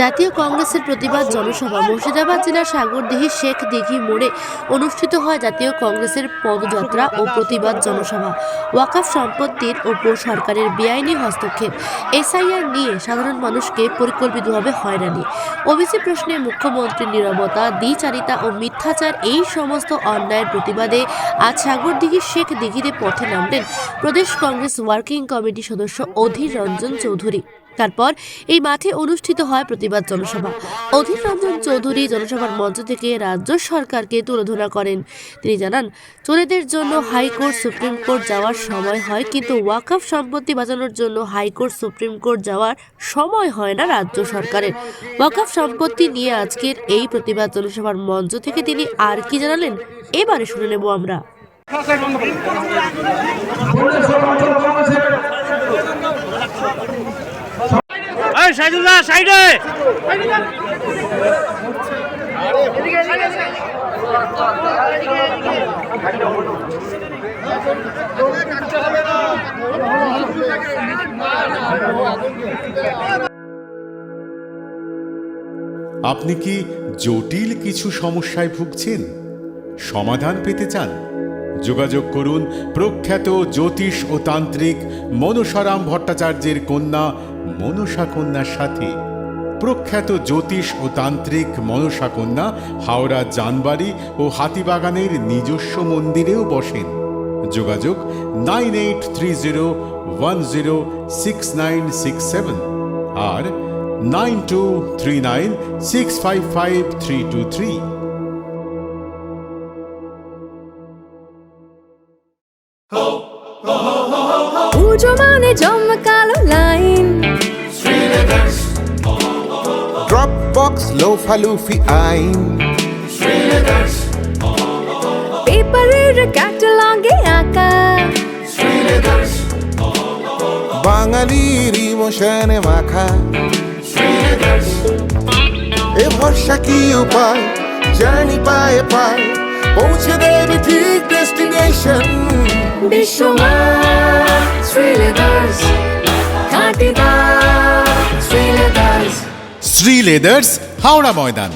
জাতীয় কংগ্রেসের প্রতিবাদ জনসভা মুর্শিদাবাদ জেলার সাগরদিঘি শেখ দিঘি মোড়ে অনুষ্ঠিত হয় জাতীয় কংগ্রেসের পদযাত্রা ও প্রতিবাদ জনসভা। ওয়াকফ সম্পত্তির ওপর সরকারের বেআইনি হস্তক্ষেপ, এসআইআর নিয়ে সাধারণ মানুষকে পরিকল্পিতভাবে হয়রানি, ওবিসি প্রশ্নে মুখ্যমন্ত্রীর নীরবতা, দ্বিচারিতা ও মিথ্যাচার, এই সমস্ত অন্যায়ের প্রতিবাদে আজ সাগরদিঘি শেখ দিঘিতে পথে নামলেন প্রদেশ কংগ্রেস ওয়ার্কিং কমিটির সদস্য অধীর রঞ্জন চৌধুরী। তারপর এই মাঠে অনুষ্ঠিত হয় প্রতিবাদ জনসভা। অধীর রঞ্জন চৌধুরী জনসভার মঞ্চ থেকে রাজ্য সরকারকে তুলোধনা করেন। তিনি জানান, চোরেদের জন্য হাইকোর্ট সুপ্রিম কোর্ট যাওয়ার সময় হয়, কিন্তু ওয়াকফ সম্পত্তি বাঁচানোর জন্য হাইকোর্ট সুপ্রিম কোর্ট যাওয়ার সময় হয় না রাজ্য সরকারের। ওয়াকফ সম্পত্তি নিয়ে আজকের এই প্রতিবাদ জনসভার মঞ্চ থেকে তিনি আর কি জানালেন, এবারে শুনে নেব আমরা। সাইডে আপনি কি জটিল কিছু সমস্যায় ভুগছেন, সমাধান পেতে চান? যোগাযোগ করুন প্রখ্যাত জ্যোতিষ ও তান্ত্রিক মনসারাম ভট্টাচার্যের কন্যা মনসা কন্যার সাথে। প্রখ্যাত জ্যোতিষ ও তান্ত্রিক মনসা কন্যা হাওড়া জানবাড়ি ও হাতিবাগানের নিজস্ব মন্দিরেও বসেন। যোগাযোগ 9830106967 আর 9239655323। পুজো মানে জমকালো লাইন, ড্রপ বক্স লোফা লুফি আইন, পেপারের ক্যাটালগে আঁকা, বাঙালির ইমোশনে মাখা। এ ভরসা কি উপায়, জার্নি পায়ে পায় পৌঁছে দেবে ঠিক ডেস্টিনেশন। বিশ্বমান শ্রীলেদার্স, খাঁটি দাম শ্রীলেদার্স। শ্রী লেদার্স, হাওড়া ময়দান।